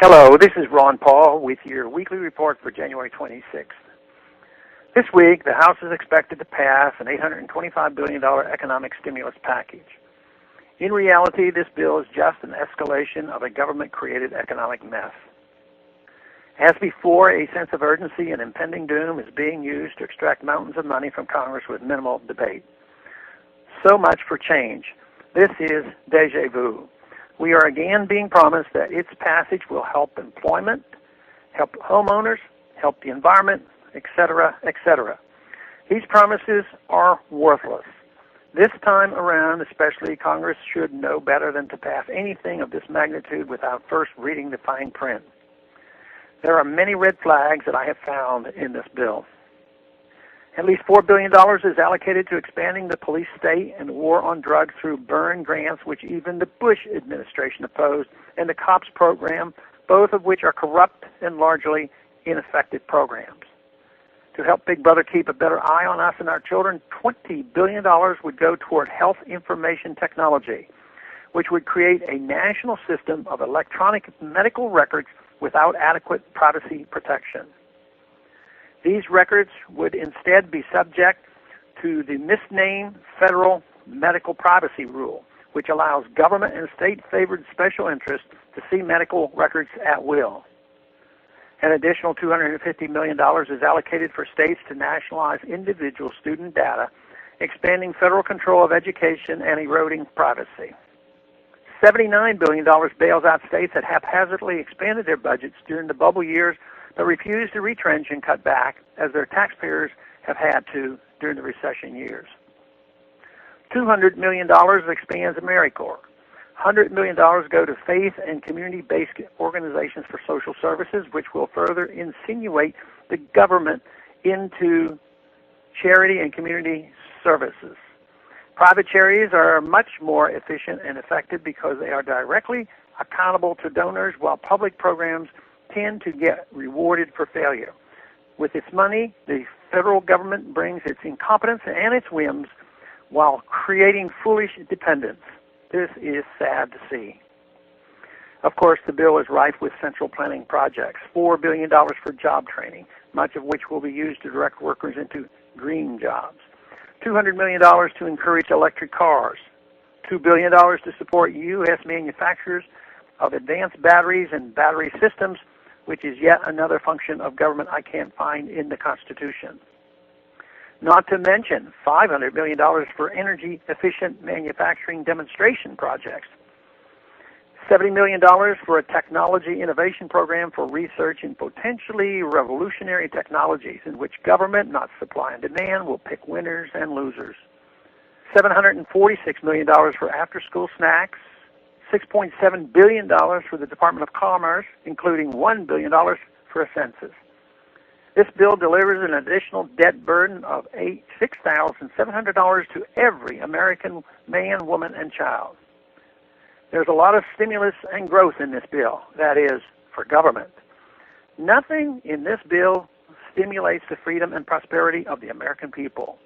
Hello, this is Ron Paul with your weekly report for January 26th. This week, the House is expected to pass an $825 billion economic stimulus package. In reality, this bill is just an escalation of a government-created economic mess. As before, a sense of urgency and impending doom is being used to extract mountains of money from Congress with minimal debate. So much for change. This is déjà vu. We are again being promised that its passage will help employment, help homeowners, help the environment, etc., etc. These promises are worthless. This time around, especially, Congress should know better than to pass anything of this magnitude without first reading the fine print. There are many red flags that I have found in this bill. At least $4 billion is allocated to expanding the police state and the war on drugs through burn grants, which even the Bush administration opposed, and the COPS program, both of which are corrupt and largely ineffective programs. To help Big Brother keep a better eye on us and our children, $20 billion would go toward health information technology, which would create a national system of electronic medical records without adequate privacy protection. These records would instead be subject to the misnamed Federal Medical Privacy Rule, which allows government and state-favored special interests to see medical records at will. An additional $250 million is allocated for states to nationalize individual student data, expanding federal control of education and eroding privacy. $79 billion bails out states that haphazardly expanded their budgets during the bubble years but refuse to retrench and cut back, as their taxpayers have had to during the recession years. $200 million expands AmeriCorps. $100 million go to faith and community-based organizations for social services, which will further insinuate the government into charity and community services. Private charities are much more efficient and effective because they are directly accountable to donors, while public programs tend to get rewarded for failure. With its money, the federal government brings its incompetence and its whims while creating foolish dependence. This is sad to see. Of course, the bill is rife with central planning projects, $4 billion for job training, much of which will be used to direct workers into green jobs, $200 million to encourage electric cars, $2 billion to support U.S. manufacturers of advanced batteries and battery systems, which is yet another function of government I can't find in the Constitution. Not to mention $500 million for energy-efficient manufacturing demonstration projects, $70 million for a technology innovation program for research in potentially revolutionary technologies in which government, not supply and demand, will pick winners and losers, $746 million for after-school snacks, $6.7 billion for the Department of Commerce, including $1 billion for a census. This bill delivers an additional debt burden of $6,700 to every American man, woman, and child. There's a lot of stimulus and growth in this bill, that is, for government. Nothing in this bill stimulates the freedom and prosperity of the American people.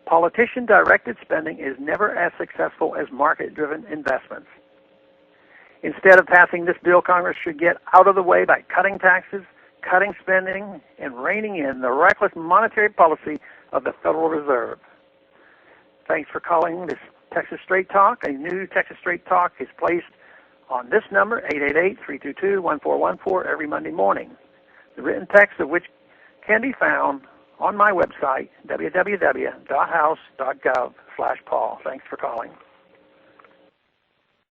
Politician-directed spending is never as successful as market-driven investments. Instead of passing this bill, Congress should get out of the way by cutting taxes, cutting spending, and reining in the reckless monetary policy of the Federal Reserve. Thanks for calling this Texas Straight Talk. A new Texas Straight Talk is placed on this number, 888-322-1414, every Monday morning. The written text of which can be found on my website, www.house.gov/Paul. Thanks for calling.